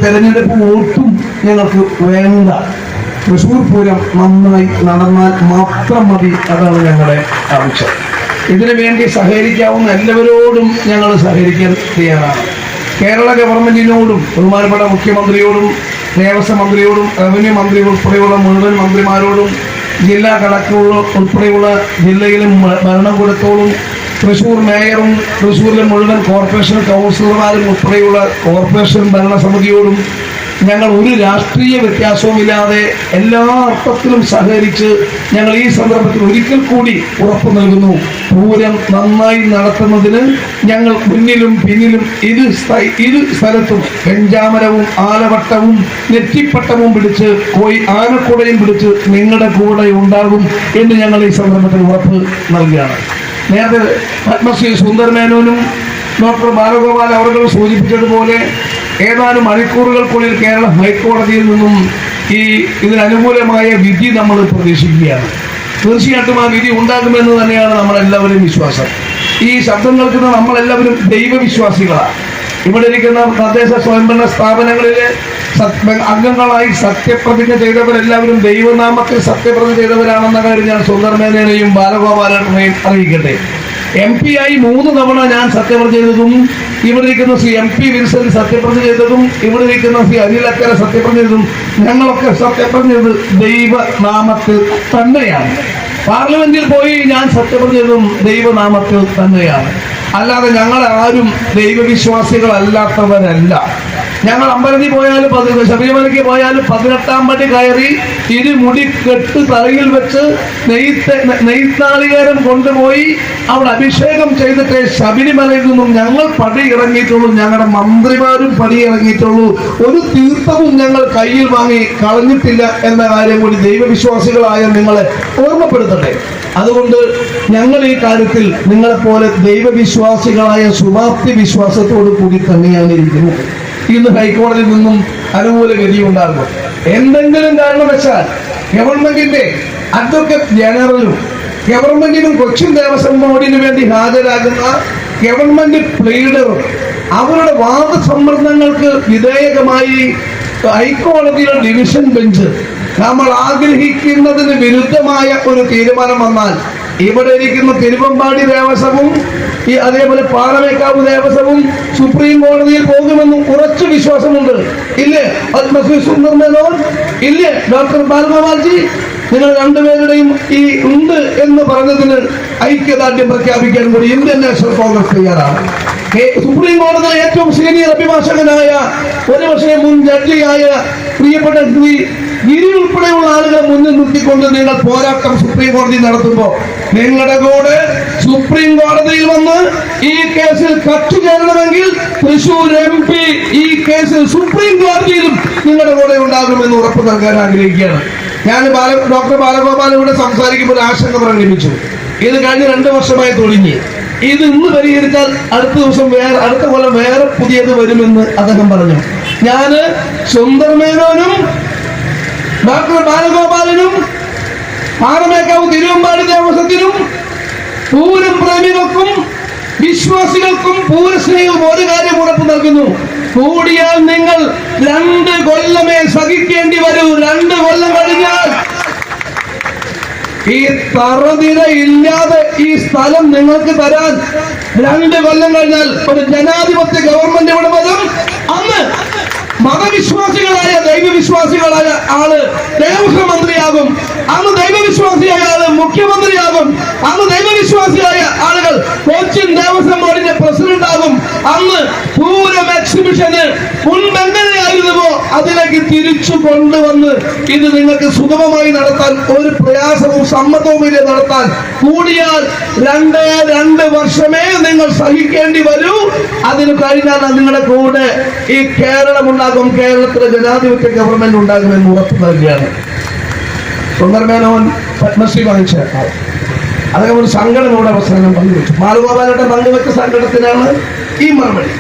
തെരഞ്ഞെടുപ്പ് വോട്ടും ഞങ്ങൾക്ക് വേണ്ട. തൃശ്ശൂർ പൂരം നന്നായി നടന്നാൽ മാത്രം മതി. അതാണ് ഞങ്ങളുടെ ആവശ്യം. ഇതിനു വേണ്ടി സഹകരിക്കാവുന്ന എല്ലാവരോടും ഞങ്ങൾ സഹകരിക്കാൻ തയ്യാറാണ്. കേരള ഗവൺമെന്റിനോടും ബഹുമാനപ്പെട്ട മുഖ്യമന്ത്രിയോടും ദേവസ്വം മന്ത്രിയോടും റവന്യൂ മന്ത്രി ഉൾപ്പെടെയുള്ള മുഴുവൻ മന്ത്രിമാരോടും ജില്ലാ കളക്ടർ ഉൾപ്പെടെയുള്ള ജില്ലയിലും ഭരണകൂടത്തോടും തൃശ്ശൂർ മേയറും തൃശ്ശൂരിലെ മുഴുവൻ കോർപ്പറേഷൻ കൗൺസിലർമാരും ഉൾപ്പെടെയുള്ള കോർപ്പറേഷൻ ഭരണസമിതിയോടും ഞങ്ങൾ ഒരു രാഷ്ട്രീയ വ്യത്യാസവുമില്ലാതെ എല്ലാ അർത്ഥത്തിലും സഹകരിച്ച് ഞങ്ങൾ ഈ സന്ദർഭത്തിൽ ഒരിക്കൽ കൂടി ഉറപ്പു നൽകുന്നു. പൂരം നന്നായി നടത്തുന്നതിന് ഞങ്ങൾ മുന്നിലും പിന്നിലും ഇരു സ്ഥലത്തും വെഞ്ചാമരവും ആലവട്ടവും നെറ്റിപ്പട്ടവും പിടിച്ച് ആനക്കുടയും പിടിച്ച് നിങ്ങളുടെ കൂടെ ഉണ്ടാകും എന്ന് ഞങ്ങൾ ഈ സന്ദർഭത്തിൽ ഉറപ്പ് നൽകുകയാണ്. നേരത്തെ പത്മശ്രീ സുന്ദർ മേനോനും ഡോക്ടർ ബാലഗോപാൽ അവർ സൂചിപ്പിച്ചതുപോലെ ഏതാനും മണിക്കൂറുകൾക്കുള്ളിൽ കേരള ഹൈക്കോടതിയിൽ നിന്നും ഇതിനനുകൂലമായ വിധി നമ്മൾ പ്രതീക്ഷിക്കുകയാണ്. തീർച്ചയായിട്ടും ആ വിധി ഉണ്ടാകുമെന്ന് തന്നെയാണ് നമ്മളെല്ലാവരും വിശ്വാസം. ഈ ശബ്ദം കേൾക്കുന്ന നമ്മളെല്ലാവരും ദൈവവിശ്വാസികളാണ്. ഇവിടെ ഇരിക്കുന്ന തദ്ദേശ സ്വയംഭരണ സ്ഥാപനങ്ങളിലെ അംഗങ്ങളായി സത്യപ്രതിജ്ഞ ചെയ്തവരെല്ലാവരും ദൈവനാമത്തിൽ സത്യപ്രതിജ്ഞ ചെയ്തവരാണെന്ന കാര്യം ഞാൻ സുന്ദർ മേനോനെയും ബാലഗോപാലനെയും അറിയിക്കട്ടെ. MP ആയി 3 തവണ ഞാൻ സത്യപ്രതിജ്ഞ ചെയ്തതും ഇവിടെ ഇരിക്കുന്ന ശ്രീ MP വിൻസെന്റ് സത്യപ്രതിജ്ഞ ചെയ്തതും ഇവിടെ ഇരിക്കുന്ന ശ്രീ അനിൽ അക്കര സത്യപ്രതിജ്ഞ ചെയ്തതും ഞങ്ങളൊക്കെ സത്യപ്രതിജ്ഞ ചെയ്തത് ദൈവനാമത്തിൽ തന്നെയാണ്. പാർലമെന്റിൽ പോയി ഞാൻ സത്യപ്രതിജ്ഞ ചെയ്തതും ദൈവനാമത്തിൽ തന്നെയാണ്. അല്ലാതെ ഞങ്ങൾ ആരും ദൈവവിശ്വാസികളല്ലാത്തവരല്ല. ഞങ്ങൾ അമ്പലത്തിൽ പോയാലും ശബരിമലയ്ക്ക് പോയാലും 18-ാം പടി കയറി ഇരുമുടി കെട്ട് തലയിൽ വെച്ച് നെയ്ത്താളികേരം കൊണ്ടുപോയി അവിടെ അഭിഷേകം ചെയ്തിട്ട് ശബരിമലയിൽ നിന്നും ഞങ്ങൾ പടി ഇറങ്ങിയിട്ടുള്ളൂ. ഞങ്ങളുടെ മന്ത്രിമാരും പടി ഇറങ്ങിയിട്ടുള്ളൂ. ഒരു തീർത്ഥവും ഞങ്ങൾ കയ്യിൽ വാങ്ങി കളഞ്ഞിട്ടില്ല എന്ന കാര്യം കൂടി ദൈവവിശ്വാസികളായ നിങ്ങളെ ഓർമ്മപ്പെടുത്തട്ടെ. അതുകൊണ്ട് ഞങ്ങൾ ഈ കാര്യത്തിൽ നിങ്ങളെപ്പോലെ ദൈവവിശ്വാസികളായ ശുഭാപ്തി വിശ്വാസത്തോടു കൂടി തന്നെയാണ് ഇരിക്കുന്നത്. ഇന്ന് ഹൈക്കോടതിയിൽ നിന്നും അനുകൂല ഗതി ഉണ്ടാകും. എന്തെങ്കിലും കാരണവശാൽ ഗവൺമെന്റിന്റെ അഡ്വക്കേറ്റ് ജനറലും ഗവൺമെന്റിനും കൊച്ചിൻ ദേവസ്വം ബോർഡിന് വേണ്ടി ഹാജരാകുന്ന ഗവൺമെന്റ് പ്ലീഡറും അവരുടെ വാദസമ്മർദ്ദങ്ങൾക്ക് വിധേയകമായി ഹൈക്കോടതിയുടെ ഡിവിഷൻ ബെഞ്ച് നമ്മൾ ആഗ്രഹിക്കുന്നതിന് വിരുദ്ധമായ ഒരു തീരുമാനം വന്നാൽ ഇവിടെ ഇരിക്കുന്ന തിരുവമ്പാടി ദേവസ്വവും അതേപോലെ പാറമേക്കാവ് ദേവസ്വവും സുപ്രീം കോടതിയിൽ പോകുമെന്നും ഉറച്ചു വിശ്വാസമുണ്ട്. ഇല്ലേ പത്മശ്രീ സുന്ദർ മേനോൻ, ഇല്ലേ ഡോക്ടർ ബാലഗോപാൽജി, നിങ്ങൾ രണ്ടുപേരുടെയും ഈ ഉണ്ട് എന്ന് പറഞ്ഞതിന് ഐക്യദാർഢ്യം പ്രഖ്യാപിക്കാൻ കൂടി ഇന്ത്യൻ നാഷണൽ കോൺഗ്രസ് തയ്യാറാണ്. സുപ്രീം കോടതിയിലെ ഏറ്റവും സീനിയർ അഭിഭാഷകനായ ഒരുപക്ഷെ മുൻ ജഡ്ജിയായ പ്രിയപ്പെട്ട ശ്രീ ഗിരി ഉൾപ്പെടെയുള്ള ആളുകളെ മുന്നിൽ നിർത്തിക്കൊണ്ട് നിങ്ങൾ പോരാട്ടം സുപ്രീം കോടതി നടത്തുമ്പോൾ നിങ്ങളുടെ കൂടെ സുപ്രീം കോടതിയിൽ വന്ന് ഈ കേസിൽ കക്ഷി ചേരണമെങ്കിൽ തൃശൂർ MP ഈ കേസിൽ സുപ്രീം കോടതിയിലും നിങ്ങളുടെ കൂടെ ഉണ്ടാകുമെന്ന് ഉറപ്പ് നൽകാൻ ആഗ്രഹിക്കുകയാണ്. ഞാൻ ഡോക്ടർ ബാലഗോപാൽ ഇവിടെ സംസാരിക്കുമ്പോൾ ആശങ്ക പ്രകടിപ്പിച്ചു. ഇത് കഴിഞ്ഞ 2 വർഷമായി തുടങ്ങി. ഇത് ഇന്ന് പരിഹരിച്ചാൽ അടുത്ത കൊല്ലം വേറെ പുതിയത് വരുമെന്ന് അദ്ദേഹം പറഞ്ഞു. ഞാന് സുന്ദർ മേനോനും ഡോക്ടർ ബാലഗോപാലനും പാറമേക്കാവ് തിരുവമ്പാടി ദേവസ്വത്തിനും പൂരം പ്രേമികൾക്കും വിശ്വാസികൾക്കും പൂരസ്നേഹികൾക്കും ഒരു കാര്യം ഉറപ്പ് നൽകുന്നു. കൂടിയാൽ നിങ്ങൾ 2 കൊല്ലമേ സഹിക്കേണ്ടി വരൂ. 2 കൊല്ലം കഴിഞ്ഞാൽ ഈ തറനിര ഇല്ലാതെ ഈ സ്ഥലം നിങ്ങൾക്ക് തരാൻ 2 കൊല്ലം കഴിഞ്ഞാൽ ഒരു ജനാധിപത്യ ഗവൺമെന്റ് ഇവിടെ വരും. അന്ന് മതവിശ്വാസികളായ ദൈവവിശ്വാസികളായ ആള് ദേവസ്വം മന്ത്രിയാകും. അന്ന് ദൈവവിശ്വാസിയായ ആള് മുഖ്യമന്ത്രിയാകും. അന്ന് ദൈവവിശ്വാസിയായ ആളുകൾ കൊച്ചിൻ ദേവസ്വം ബോർഡിന്റെ പ്രസിഡന്റ് ആകും. അന്ന് പൂരം എക്സിബിഷന് മുൻപെങ്ങനെയായിരുന്നുവോ അതിലേക്ക് തിരിച്ചു കൊണ്ടുവന്ന് ഇത് നിങ്ങൾക്ക് സുഗമമായി നടത്താൻ ഒരു പ്രയാസവും സമ്മതവുമില്ല നടത്താൻ. കൂടിയാൽ 2 വർഷമേ നിങ്ങൾ സഹിക്കേണ്ടി വരൂ. അതിന് കഴിഞ്ഞാൽ നിങ്ങളുടെ കൂടെ ഈ കേരളം ഉണ്ടാകും. കേരളത്തിലെ ജനാധിപത്യ ഗവൺമെന്റ് ഉണ്ടാകുമെന്ന് ഉറപ്പ് നൽകുകയാണ്. സുന്ദർ മേനോൻ പത്മശ്രീ വാങ്ങിച്ച അദ്ദേഹം ഒരു സംഘടനയുടെ അവസരം പങ്കുവെച്ചു. ബാലഗോപാലേട്ടൻ പങ്കുവെച്ച സംഘടനത്തിനാണ് ഈ മറുപടി.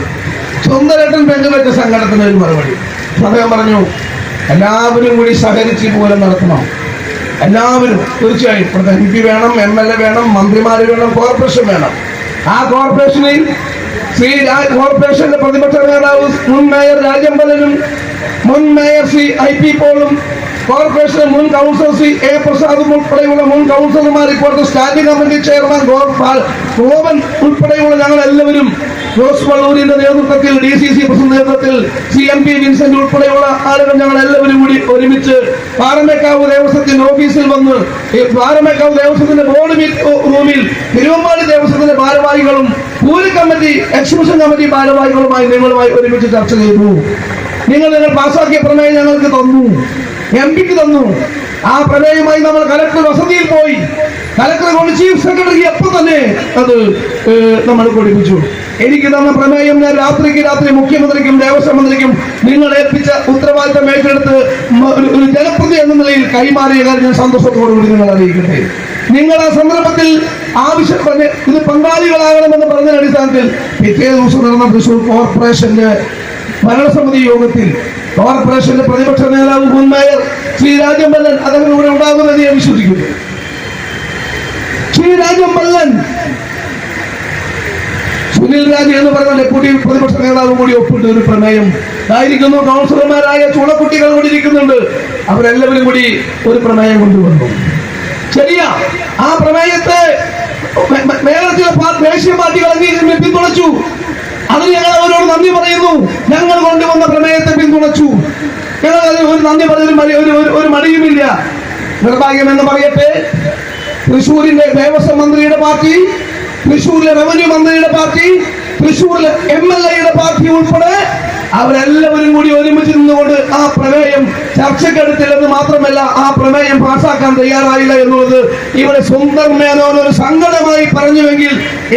സുന്ദരേട്ടൻ പങ്കുവെച്ച സംഘടനത്തിന് ഒരു മറുപടി. അദ്ദേഹം പറഞ്ഞു എല്ലാവരും കൂടി സഹകരിച്ച് പൂരം നടത്തണം. എല്ലാവരും തീർച്ചയായും ഇവിടുത്തെ MP വേണം, MLA വേണം, മന്ത്രിമാര് വേണം, കോർപ്പറേഷൻ വേണം. ആ കോർപ്പറേഷനിൽ കോർപ്പറേഷന്റെ പ്രതിപക്ഷ നേതാവ് മുൻ മേയർ രാജമ്പലനും മുൻ മേയർ IP പോളും കോർപ്പറേഷന്റെ മുൻ കൗൺസിലർ A പ്രസാദും ഉൾപ്പെടെയുള്ള മുൻ കൗൺസിലർമാർ, ഇപ്പോഴത്തെ സ്റ്റാൻഡിംഗ് കമ്മിറ്റി ചെയർമാൻ ഗോപൻ ഉൾപ്പെടെയുള്ള ഞങ്ങൾ എല്ലാവരും ജോസ് വള്ളൂരിന്റെ നേതൃത്വത്തിൽ, DCC പ്രസിഡന്റ് നേതൃത്വത്തിൽ, CMP വിൻസെന്റ് ഉൾപ്പെടെയുള്ള ആളുകൾ ഞങ്ങൾ എല്ലാവരും കൂടി ഒരുമിച്ച് പാറമേക്കാവ് ദേവസ്വത്തിന്റെ ഓഫീസിൽ വന്ന് പാറമേക്കാവ് ദേവസ്വത്തിന്റെ ബോർഡ് റൂമിൽ തിരുവമ്പാടി ദേവസ്വത്തിന്റെ ഭാരവാഹികളും പൂരി കമ്മിറ്റി എക്സിബിഷൻ കമ്മിറ്റി ഭാരവാഹികളുമായി നിങ്ങളുമായി ഒരുമിച്ച് ചർച്ച ചെയ്തു. നിങ്ങൾ പാസാക്കിയ പ്രമേയം ഞങ്ങൾക്ക് തന്നു, MP ക്ക് തന്നു. ആ പ്രമേയമായി നമ്മൾ കലക്ടർ വസതിയിൽ പോയി. കലക്ടർ കൊണ്ട് ചീഫ് സെക്രട്ടറി എപ്പോൾ തന്നെ അത് നമ്മൾ കൊടുപ്പിച്ചു. എനിക്ക് തന്ന പ്രമേയം ഞാൻ രാത്രി മുഖ്യമന്ത്രിക്കും ദേവസ്വം മന്ത്രിക്കും നിങ്ങൾ ഏൽപ്പിച്ച ഉത്തരവാദിത്തം ഏറ്റെടുത്ത് ഒരു ജനപ്രതി എന്ന നിലയിൽ കൈമാറിയ കാര്യം ഞാൻ സന്തോഷത്തോടുകൂടി നിങ്ങൾ അറിയിക്കട്ടെ. നിങ്ങൾ ആ സന്ദർഭത്തിൽ ആവശ്യപ്പെട്ട് ഇത് പങ്കാളികളാകണമെന്ന് പറഞ്ഞ അടിസ്ഥാനത്തിൽ പിറ്റേ ദിവസം നടന്ന തൃശൂർ കോർപ്പറേഷന്റെ ഭരണസമിതി യോഗത്തിൽ കോർപ്പറേഷന്റെ പ്രതിപക്ഷ നേതാവ് മുൻ മേയർ ശ്രീ രാജമ്പല്ലൻ അദ്ദേഹം ഇവിടെ ഉണ്ടാകുമെന്ന് ഞാൻ വിശ്വസിക്കുന്നു. ശ്രീ രാജമ്പല്ലൻ, സുനിൽ രാജ് എന്ന് പറയുന്ന ഡെപ്യൂട്ടി പ്രതിപക്ഷ നേതാവും കൂടി ഒപ്പിട്ട് ഒരു പ്രമേയം ആയിരിക്കുന്നു. കൗൺസിലർമാരായ ചൂളക്കുട്ടികൾ കൂടി ഇരിക്കുന്നുണ്ട്. അവരെല്ലാവരും കൂടി ഒരു പ്രമേയം കൊണ്ടുവന്നു. ശരിയാ, ആ പ്രമേയത്തെ ദേശീയ പാർട്ടികൾ പിന്തുണച്ചു. അതിന് ഞങ്ങൾ അവരോട് നന്ദി പറയുന്നു. ഞങ്ങൾ കൊണ്ടുവന്ന പ്രമേയത്തെ പിന്തുണച്ചു. ഞങ്ങൾ ഒരു നന്ദി പറഞ്ഞൊരു ഒരു മടിയുമില്ല. നിർഭാഗ്യം എന്ന് പറയട്ടെ, തൃശ്ശൂരിന്റെ ദേവസ്വം മന്ത്രിയുടെ പാർട്ടി, തൃശ്ശൂരിലെ റവന്യൂ മന്ത്രിയുടെ പാർട്ടി, തൃശ്ശൂരിലെ MLA പാർട്ടി ഉൾപ്പെടെ അവരെല്ലാവരും കൂടി ഒരുമിച്ച് നിന്നുകൊണ്ട് ആ പ്രമേയം ചർച്ചക്കെടുത്തില്ലെന്ന് മാത്രമല്ല, ആ പ്രമേയം പാസ്സാക്കാൻ തയ്യാറായില്ല എന്നുള്ളത് ഇവിടെ സുന്ദർ മേനോൻ ഒരു സങ്കടമായി പറഞ്ഞുവെങ്കിൽ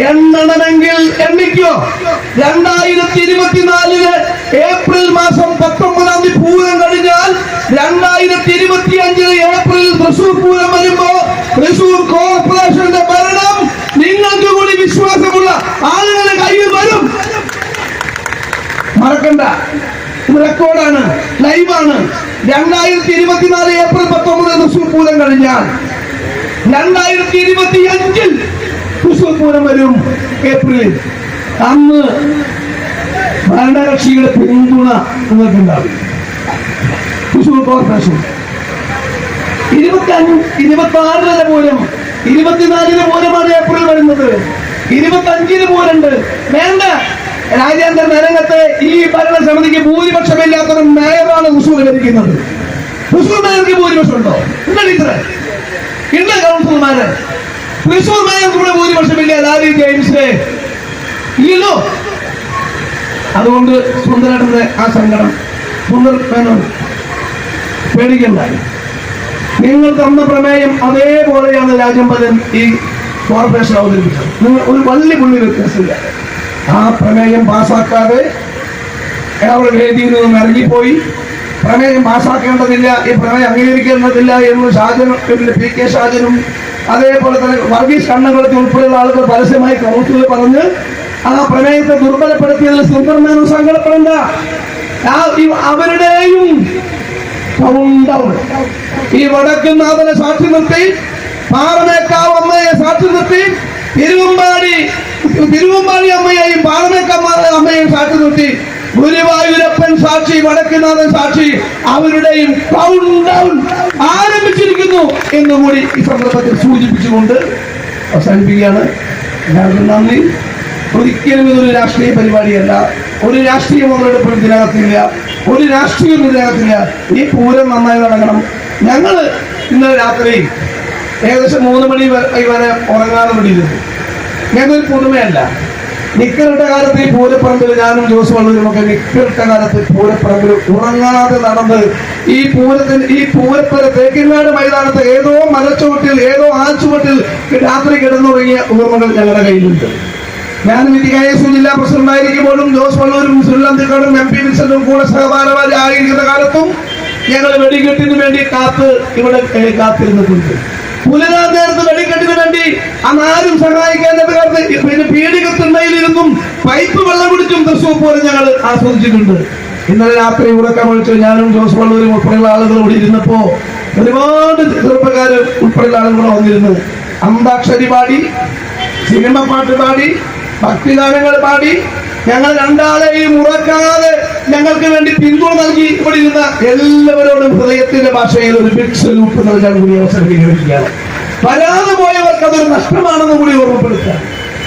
എണ്ണണമെങ്കിൽ എണ്ണിക്കോ. 2024 ഏപ്രിൽ മാസം 19 പൂരം കഴിഞ്ഞാൽ 2025 ഏപ്രിൽ തൃശൂർ പൂരം വരുമ്പോ തൃശൂർ കോർപ്പറേഷന്റെ ഭരണം നിങ്ങൾക്ക് കൂടി വിശ്വാസമുള്ള ആളുകളുടെ കയ്യിൽ വരും. മറക്കണ്ട, ഇത് റെക്കോർഡാണ്, ലൈവാണ്. 2024 ഏപ്രിൽ 19 തൃശൂർ പൂരം കഴിഞ്ഞാൽ 2025 തൃശൂർ പൂരം വരും ഏപ്രിലിൽ. അന്ന് ഭരണകക്ഷിയുടെ പിന്തുണ നിങ്ങൾക്കുണ്ടാവും. തൃശൂർ കോർപ്പറേഷൻ 26 പൂരം, 24 പൂരമാണ് ഏപ്രിൽ വരുന്നത്, 25 പൂരണ്ട്. വേണ്ട, രാജ്യാന്തര രംഗത്ത് ഈ ഭരണസമിതിക്ക് ഭൂരിപക്ഷമില്ലാത്തൊരു മേയറാണ് തൃശ്ശൂർ ഭരിക്കുന്നത്. തൃശ്ശൂർ മേയർക്ക് ഭൂരിപക്ഷം ഉണ്ടോ? ഇല്ല ടീച്ചറെ, ഇല്ല കൗൺസിലർമാര്. തൃശ്ശൂർ മേയർക്ക് കൂടെ ഭൂരിപക്ഷമില്ല. ലാലി ജെയിംസിനെ ഇല്ലല്ലോ. അതുകൊണ്ട് സുന്ദരേട്ടന്റെ ആ സങ്കടം സുന്ദർ മേനോൻ പേടിക്കണ്ട. നിങ്ങൾ തന്ന പ്രമേയം അതേപോലെയാണ് രാജമ്പലൻ ഈ കോർപ്പറേഷൻ അവതരിപ്പിച്ചത്. നിങ്ങൾ ഒരു വള്ളി പുള്ളി വ്യത്യാസമില്ല. ആ പ്രമേയം പാസ്സാക്കാതെ അവരുടെ വേദിയിൽ നിന്നും ഇറങ്ങിപ്പോയി. പ്രമേയം പാസ്സാക്കേണ്ടതില്ല, ഈ പ്രമേയം അംഗീകരിക്കേണ്ടതില്ല എന്ന് PK ഷാജനും അതേപോലെ തന്നെ വർഗീസ് കണ്ണംകുളത്തി ഉൾപ്പെടെയുള്ള ആളുകൾ പരസ്യമായി കൗൺസിലിൽ പറഞ്ഞ് ആ പ്രമേയത്തെ ദുർബലപ്പെടുത്തിയതിൽ സുന്ദർമേനോൻ സങ്കടപ്പെടേണ്ട. അവരുടെയും ഈ വടക്കുംനാഥനെ സാക്ഷി നിർത്തി, പാറമേക്കാവ് അമ്മയെ സാക്ഷി നിർത്തി, തിരുവമ്പാടി അമ്മയെയും പാറമേക്കാവ് അമ്മയെയും സാക്ഷി നിർത്തി, ഗുരുവായൂരപ്പൻ സാക്ഷി, വടക്കുംനാഥൻ സാക്ഷി, അവരുടെയും കൗണ്ട് ഡൗൺ ആരംഭിച്ചിരിക്കുന്നു എന്നുകൂടി ഈ സന്ദർഭത്തിൽ സൂചിപ്പിച്ചുകൊണ്ട് അവസാനിപ്പിക്കുകയാണ്. എല്ലാവർക്കും നന്ദി. ഒരിക്കലും ഇതൊരു രാഷ്ട്രീയ പരിപാടിയല്ല, ഒരു രാഷ്ട്രീയ മുതലെടുപ്പും ഇതിനകത്തില്ല, ഒരു രാഷ്ട്രീയം ഇതിനകത്തില്ല. ഈ പൂരം നന്നായി നടക്കണം. ഞങ്ങൾ ഇന്നലെ രാത്രി ഏകദേശം 3 മണി വരെ ഉറങ്ങാതെ വിടിയിരുന്നു. ഞങ്ങൾക്കൊരു പുതുമയല്ല. നിക്കറിട്ട കാലത്ത് ഈ പൂരപ്പറമ്പിൽ ഞാനും ജോസ് വള്ളൂരും ഒക്കെ നിക്കറിട്ട കാലത്ത് പൂരപ്പറമ്പിൽ ഉറങ്ങാതെ നടന്ന് ഈ പൂരപ്പുര തേക്കിൻകാട് മൈതാനത്ത് ഏതോ മലച്ചുവട്ടിൽ ഏതോ ആൽച്ചുവട്ടിൽ രാത്രി കിടന്നുറങ്ങിയ ഓർമ്മകൾ ഞങ്ങളുടെ കയ്യിലുണ്ട്. ഞാൻ KSU ജില്ലാ പ്രസിഡന്റ് ആയിരിക്കുമ്പോഴും ജോസ് വള്ളൂരും സുനിൽ MP വിൻസെന്റും കൂടെ സഹഭാരവാഹി ആയിരിക്കുന്ന കാലത്തും ഞങ്ങൾ വെടിക്കെട്ടിന് വേണ്ടി ഇവിടെ കാത്തിരുന്നിട്ടുണ്ട്. പുലരാൻ നേരത്ത് വെടിക്കെട്ടിന് വേണ്ടി അന്നാരും സഹായിക്കേണ്ടത് കാരണം പിന്നെ പീഡികത്തിന്മയിലിരുന്നും പൈപ്പ് വെള്ളം കുടിച്ചും തൃശ്ശൂർ പൂരം ഞങ്ങൾ ആസ്വദിച്ചിട്ടുണ്ട്. ഇന്നലെ രാത്രി ഉറക്കമൊഴിച്ച് ഞാനും ജോസ് വള്ളൂരും ഉൾപ്പെടെയുള്ള ആളുകൾ ഇവിടെ ഇരുന്നപ്പോ ഒരുപാട് ചെറുപ്പക്കാർ ഉൾപ്പെടെയുള്ള ആളുകൾ വന്നിരുന്നത് അന്താക്ഷരി പാടി, സിനിമ പാട്ട് പാടി, ഭക്തിഗാനങ്ങൾ പാടി, ഞങ്ങൾ രണ്ടാളെയും ഉറക്കാതെ ഞങ്ങൾക്ക് വേണ്ടി പിന്തുണ നൽകി ഇവിടെ ഇരുന്ന എല്ലാവരോടും ഹൃദയത്തിന്റെ ഭാഷയിൽ ഒരു ബിഗ് സല്യൂട്ട് നൽകാൻ കൂടി അവസരം വിനിയോഗിക്കുകയാണ്. വരാതെ പോയവർക്ക് അതൊരു നഷ്ടമാണെന്ന് കൂടി ഓർമ്മപ്പെടുത്തുക.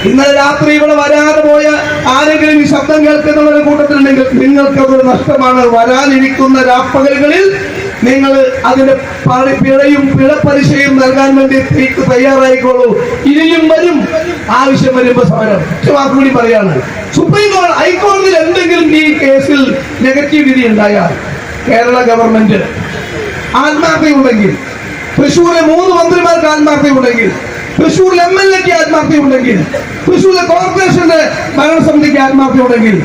ഇന്നലെ രാത്രി ഇവിടെ വരാതെ പോയ ആരെങ്കിലും ഈ ശബ്ദം കേൾക്കുന്നവരുടെ കൂട്ടത്തിലുണ്ടെങ്കിൽ നിങ്ങൾക്കതൊരു നഷ്ടമാണ്. വരാനിരിക്കുന്ന രാപ്പകലുകളിൽ നിങ്ങൾ അതിന്റെ പിഴയും പിഴപ്പലിശയും നൽകാൻ വേണ്ടി തയ്യാറായിക്കോളൂ. ഇനിയും വരും, ആവശ്യം വരുമ്പോ സമരം. വാക്കുകൂടി പറയാണ്, സുപ്രീം കോടതി ഹൈക്കോടതിയിൽ എന്തെങ്കിലും ഈ കേസിൽ നെഗറ്റീവ് വിധി ഉണ്ടായാൽ കേരള ഗവൺമെന്റ് ആത്മാർത്ഥയുണ്ടെങ്കിൽ, തൃശ്ശൂരിലെ 3 മന്ത്രിമാർക്ക് ആത്മാർത്ഥയുണ്ടെങ്കിൽ, തൃശ്ശൂരിൽ MLA-ക്ക് ആത്മാർത്ഥയുണ്ടെങ്കിൽ, തൃശ്ശൂരിലെ കോർപ്പറേഷന്റെ ഭരണസമിതിക്ക് ആത്മാർത്ഥയുണ്ടെങ്കിൽ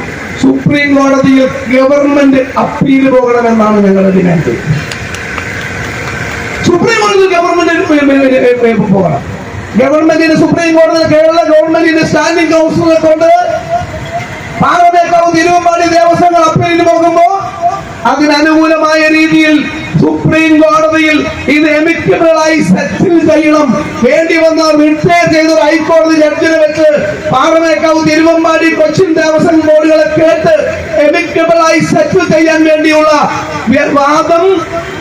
സുപ്രീം കോടതിയിൽ ഗവൺമെന്റ് അപ്പീൽ പോകണമെന്നാണ് ഞങ്ങളുടെ ഡിമാൻഡ്. സുപ്രീം കോടതിയിൽ ഗവൺമെന്റ് പോകണം. ഗവൺമെന്റിന് സുപ്രീം കോടതിയിൽ കേരള ഗവൺമെന്റിന്റെ സ്റ്റാൻഡിംഗ് കൗൺസിലിനെ കൊണ്ട് പാറമേക്കാവ് തിരുവമ്പാടി ദേവസ്വങ്ങൾ അപ്പീലിന് പോകുമ്പോ അതിനനുകൂലമായ രീതിയിൽ സുപ്രീം കോടതിയിൽ ഇത് എമിക്കബിളായി സെറ്റിൽ ചെയ്യണം. വേണ്ടി വന്നാൽ റിട്ടയർ ചെയ്ത ഹൈക്കോടതി ജഡ്ജിനെ വെച്ച് പാറമേക്കാവ് തിരുവമ്പാടി കൊച്ചിൻ ദേവസ്വം ബോർഡുകളെ കേട്ട് എമിക്കബിളായി സെറ്റിൽ ചെയ്യാൻ വേണ്ടിയുള്ള വാദം,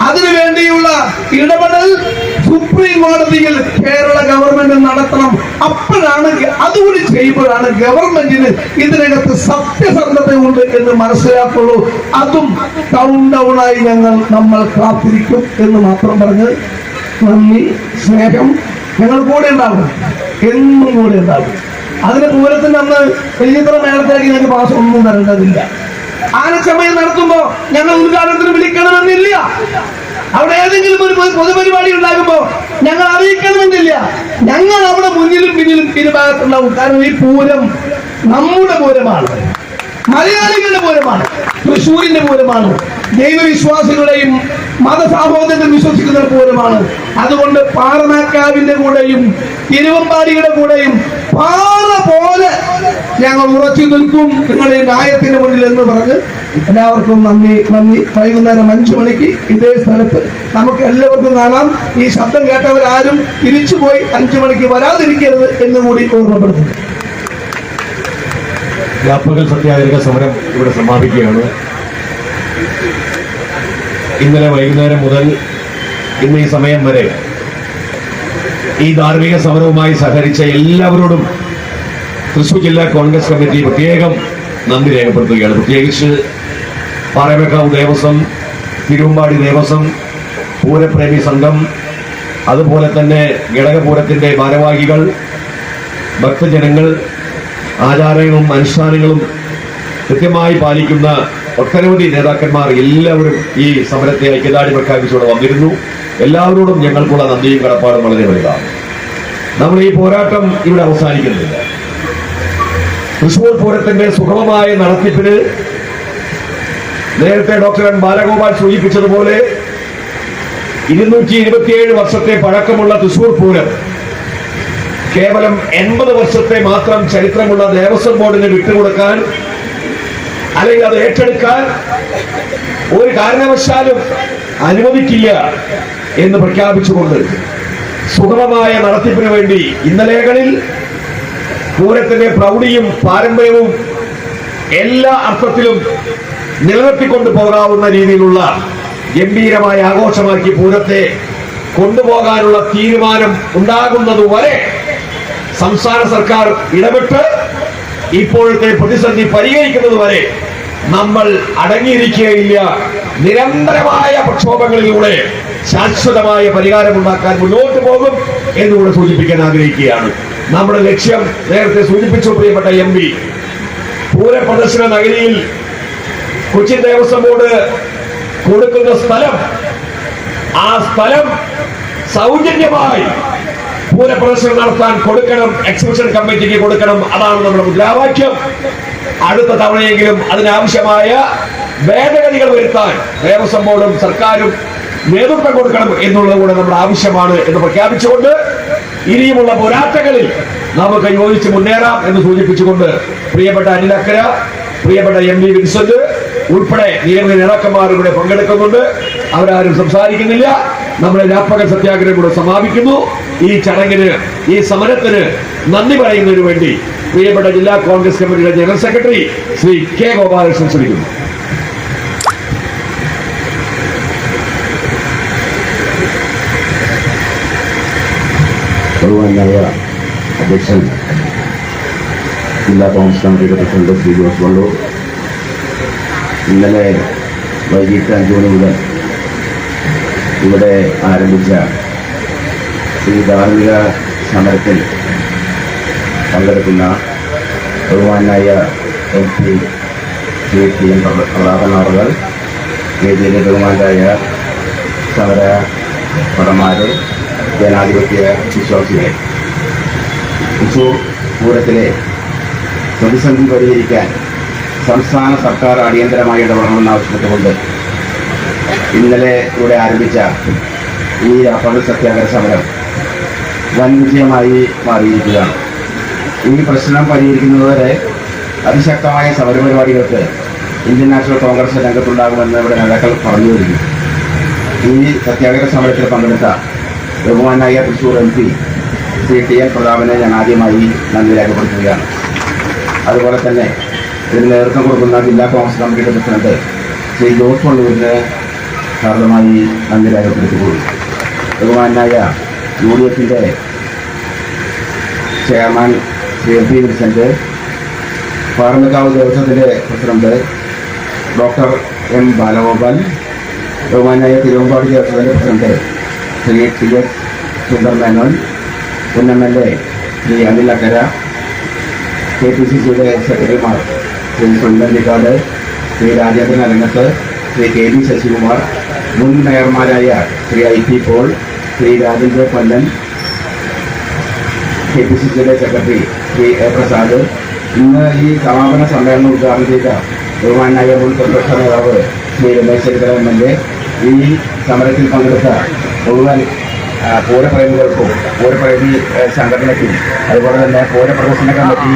അതിനുവേണ്ടിയുള്ള ഇടപെടൽ സുപ്രീം കോടതിയിൽ കേരള ഗവൺമെന്റ് നടത്തണം. അപ്പോഴാണ്, അതുകൂടി ചെയ്യുമ്പോഴാണ് ഗവൺമെന്റിന് ഇതിനകത്ത് സത്യസന്ധത ഉണ്ട് എന്ന് മനസ്സിലാക്കുള്ളൂ. അതും കൗണ്ട് ഡൗണായി നമ്മൾ കാത്തിരിക്കും എന്ന് മാത്രം പറഞ്ഞ് നന്ദി, സ്നേഹം. ഞങ്ങൾ കൂടെ ഉണ്ടാകും, എന്നും കൂടെ ഉണ്ടാകും. അതിന് പൂരത്തിന്റെ അന്ന് വലിയത്ര മേളത്തിലേക്ക് ഞങ്ങൾക്ക് പാസ് ഒന്നും തരേണ്ടതില്ല. ആനച്ചമയം നടത്തുമ്പോ ഞങ്ങൾ ഉദ്ഘാടനത്തിന് വിളിക്കണമെന്നില്ല. അവിടെ ഏതെങ്കിലും ഒരു പൊതുപരിപാടി ഉണ്ടാകുമ്പോ ഞങ്ങൾ അറിയിക്കണമെന്നില്ല. ഞങ്ങൾ അവിടെ മുന്നിലും പിന്നിലും ഇരുഭാഗത്തുണ്ടാവും. കാരണം ഈ പൂരം നമ്മുടെ പൂരമാണ്, മലയാളികളുടെ പൂരമാണ്, തൃശ്ശൂരിന്റെ പൂരമാണ്, ദൈവവിശ്വാസികളുടെയും മതസാഹോദര്യത്തിൽ വിശ്വസിക്കുന്ന പൂരമാണ്. അതുകൊണ്ട് പാറമേക്കാവിന്റെ കൂടെയും തിരുവമ്പാടിയുടെ കൂടെയും പാറ പോലെ ഞങ്ങൾ ഉറച്ചു നിൽക്കും നിങ്ങളുടെ ന്യായത്തിന് മുന്നിൽ എന്ന് പറഞ്ഞ് എല്ലാവർക്കും നന്ദി. വൈകുന്നേരം 5 മണിക്ക് ഇതേ സ്ഥലത്ത് നമുക്ക് എല്ലാവർക്കും കാണാം. ഈ ശബ്ദം കേട്ടവരാരും തിരിച്ചുപോയി 5 മണിക്ക് വരാതിരിക്കരുത് എന്ന് കൂടി ഓർമ്മപ്പെടുത്തുന്നു. രാപ്പകൽ സത്യാഗ്രഹ സമരം ഇവിടെ സമാപിക്കുകയാണ്. ഇന്നലെ വൈകുന്നേരം മുതൽ ഇന്ന് ഈ സമയം വരെ ഈ ധാർമ്മിക സമരവുമായി സഹകരിച്ച എല്ലാവരോടും തൃശൂർ ജില്ലാ കോൺഗ്രസ് കമ്മിറ്റി പ്രത്യേകം നന്ദി രേഖപ്പെടുത്തുകയാണ്. പ്രത്യേകിച്ച് പാറമേക്കാവ് ദേവസ്വം, തിരുവമ്പാടി ദേവസ്വം, പൂരപ്രേമി സംഘം, അതുപോലെ തന്നെ ഘടകപൂരത്തിന്റെ ഭാരവാഹികൾ, ഭക്തജനങ്ങൾ, ആചാരങ്ങളും അനുഷ്ഠാനങ്ങളും കൃത്യമായി പാലിക്കുന്ന ഒട്ടനവധി നേതാക്കന്മാർ എല്ലാവരും ഈ സമരത്തെ ഐക്യദാർഢ്യം പ്രഖ്യാപിച്ചുകൊണ്ട് വന്നിരുന്നു. എല്ലാവരോടും ഞങ്ങൾക്കുള്ള നന്ദിയും കടപ്പാടും വളരെ വലുതാണ്. നമ്മൾ ഈ പോരാട്ടം ഇവിടെ അവസാനിക്കുന്നില്ല. തൃശ്ശൂർ പൂരത്തിന്റെ സുഗമമായ നടത്തിപ്പിന് നേരത്തെ ഡോക്ടർ എൻ ബാലഗോപാൽ സൂചിപ്പിച്ചതുപോലെ 227 വർഷത്തെ പഴക്കമുള്ള തൃശ്ശൂർ പൂരം കേവലം 80 വർഷത്തെ മാത്രം ചരിത്രമുള്ള ദേവസ്വം ബോർഡിന് വിട്ടുകൊടുക്കാൻ, അല്ലെങ്കിൽ അത് ഏറ്റെടുക്കാൻ ഒരു കാരണവശാലും അനുവദിക്കില്ല എന്ന് പ്രഖ്യാപിച്ചുകൊണ്ട് സുഗമമായ നടത്തിപ്പിന് വേണ്ടി ഇന്നലെകളിൽ പൂരത്തിന്റെ പ്രൗഢിയും പാരമ്പര്യവും എല്ലാ അർത്ഥത്തിലും നിലനിർത്തിക്കൊണ്ടു പോകാവുന്ന രീതിയിലുള്ള ഗംഭീരമായ ആഘോഷമാക്കി പൂരത്തെ കൊണ്ടുപോകാനുള്ള തീരുമാനം ഉണ്ടാകുന്നതുവരെ സംസ്ഥാന സർക്കാർ ഇടപെട്ട് ഇപ്പോഴത്തെ പ്രതിസന്ധി പരിഹരിക്കുന്നതുവരെ നമ്മൾ അടങ്ങിയിരിക്കുകയില്ല. നിരന്തരമായ പ്രക്ഷോഭങ്ങളിലൂടെ ശാശ്വതമായ പരിഹാരമുണ്ടാക്കാൻ മുന്നോട്ട് പോകും എന്നുകൂടെ സൂചിപ്പിക്കാൻ ആഗ്രഹിക്കുകയാണ്. നമ്മുടെ ലക്ഷ്യം നേരത്തെ സൂചിപ്പിച്ചു പ്രിയപ്പെട്ട MP, പൂരപ്രദർശന നഗരിയിൽ കൊച്ചിൻ ദേവസ്വം ബോർഡ് കൊടുക്കുന്ന സ്ഥലം, ആ സ്ഥലം സൗജന്യമായി പൂരപ്രദർശനം നടത്താൻ കൊടുക്കണം, എക്സിബിഷൻ കമ്മിറ്റിക്ക് കൊടുക്കണം. അതാണ് നമ്മുടെ മുദ്രാവാക്യം. അടുത്ത തവണയെങ്കിലും അതിനാവശ്യമായ ഭേദഗതികൾ വരുത്താൻ ദേവസ്വം ബോർഡും സർക്കാരും നേതൃത്വം കൊടുക്കണം എന്നുള്ളത് കൂടെ നമ്മുടെ ആവശ്യമാണ് എന്ന് പ്രഖ്യാപിച്ചുകൊണ്ട് ഇനിയുമുള്ള പോരാട്ടങ്ങളിൽ നമുക്ക് യോജിച്ച് മുന്നേറാം എന്ന് സൂചിപ്പിച്ചുകൊണ്ട് പ്രിയപ്പെട്ട അനിൽ അക്കര, പ്രിയപ്പെട്ട എം വി വിൻസെന്റ് ഉൾപ്പെടെ നിരവധി നേതാക്കന്മാർ ഇവിടെ പങ്കെടുക്കുന്നുണ്ട്. അവരാരും സംസാരിക്കുന്നില്ല. നമ്മുടെ രാപ്പകൽ സത്യാഗ്രഹം കൂടെ സമാപിക്കുന്നു. ഈ ചടങ്ങിന്, ഈ സമരത്തിന് നന്ദി പറയുന്നതിന് വേണ്ടി പ്രിയപ്പെട്ട ജില്ലാ കോൺഗ്രസ് കമ്മിറ്റിയുടെ general secretary Shri K Gopalakrishnan ശ്രമിക്കുന്നു. ബഹുമാനായ അധ്യക്ഷൻ ജില്ലാ കോൺഗ്രസ് കമ്മിറ്റിയുടെ പ്രസിഡന്റ് ശ്രീ ജോസ് വള്ളൂർ, ഇന്നലെ വൈകിട്ട് 5 മണി മുതൽ ഇവിടെ ആരംഭിച്ച ഈ ധാർമ്മിക സമരത്തിൽ പങ്കെടുക്കുന്ന ബഹുമാനായ MP ശ്രീ TN പ്രതാപൻ അവർ, വേദിയിലെ ബഹുമാനായ സമര ഭടന്മാരെ, ജനാധിപത്യ വിശ്വാസികളെ, തൃശൂർ പൂരത്തിലെ പ്രതിസന്ധി പരിഹരിക്കാൻ സംസ്ഥാന സർക്കാർ അടിയന്തരമായി ഇടപെടണമെന്ന് ആവശ്യപ്പെട്ടുകൊണ്ട് ഇന്നലെ ഇവിടെ ആരംഭിച്ച ഈ രാപ്പകൽ സത്യാഗ്രഹ സമരം വൻ വിജയമായി മാറിയിരിക്കുകയാണ്. ഈ പ്രശ്നം പരിഹരിക്കുന്നതുവരെ അതിശക്തമായ സമരപരിപാടികൾക്ക് ഇന്ത്യൻ നാഷണൽ കോൺഗ്രസ് രംഗത്തുണ്ടാകുമെന്ന് ഇവിടെ നേതാക്കൾ പറഞ്ഞു വരുന്നു. ഈ സത്യാഗ്രഹ സമരത്തിൽ പങ്കെടുത്ത ബഹുമാനായ തൃശൂർ MP ശ്രീ TN പ്രതാപനെ ഞാൻ ആദ്യമായി നന്ദി രേഖപ്പെടുത്തുകയാണ്. അതുപോലെ തന്നെ ഇതിന് നേതൃത്വം കൊടുക്കുന്ന ജില്ലാ കോൺഗ്രസ് കമ്മിറ്റിയുടെ പ്രസിഡന്റ് ശ്രീ ജോസ് വള്ളൂരിന് ഹാർദമായി നന്ദി രേഖപ്പെടുത്തുന്നു. ബഹുമാനായ UDF-ന്റെ ചെയർമാൻ ശ്രീ MP വിൻസെന്റ്, പാറമേക്കാവ് ദേവസ്വത്തിൻ്റെ പ്രസിഡന്റ് ഡോക്ടർ M ബാലഗോപാൽ, ബഹുമാനായ തിരുവമ്പാടി ദേവസ്വത്തിൻ്റെ പ്രസിഡന്റ് ശ്രീ TS സുന്ദർ മേനോൻ, മുൻ MLA ശ്രീ അനിൽ അക്കര, KPCCയുടെ സെക്രട്ടറിമാർ ശ്രീ സുന്ദർജിക്കാട്, ശ്രീ രാജേന്ദ്രൻ അരങ്ങത്ത്, ശ്രീ KD ശശികുമാർ, മുൻ മേയർമാരായ ശ്രീ IT പോൾ, ശ്രീ രാജേന്ദ്ര പല്ലൻ, KPCCയുടെ സെക്രട്ടറി ശ്രീ A പ്രസാദ്, ഇന്ന് ഈ സമാപന സമ്മേളനം ഉദ്ഘാടനം ചെയ്ത ബഹുമാനായ മുൻ പ്രതിപക്ഷ നേതാവ് ശ്രീ രമേശ് ചെന്നിത്തല MLA, ഈ സമരത്തിൽ പങ്കെടുത്ത മുഴുവൻ പൂരപ്രേമികൾക്കും, പൂരപ്രേമി സംഘടനയ്ക്കും, അതുപോലെ തന്നെ പൂരപ്രദർശന കമ്മിറ്റി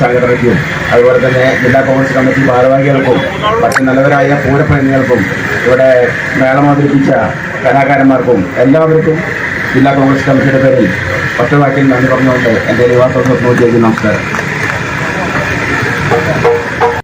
സംഘടനയ്ക്കും, അതുപോലെ തന്നെ ജില്ലാ കോൺഗ്രസ് കമ്മിറ്റി ഭാരവാഹികൾക്കും, മറ്റ് നല്ലവരായ പൂരപ്രേമികൾക്കും, ഇവിടെ മേളം അവതരിപ്പിച്ച കലാകാരന്മാർക്കും എല്ലാവർക്കും ജില്ലാ കോൺഗ്രസ് കമ്മിറ്റിയുടെ പേരിൽ ഒറ്റവാക്കിൽ നന്ദി പറഞ്ഞുകൊണ്ട് എൻ്റെ യുവാക്കൾ നമസ്കാരം.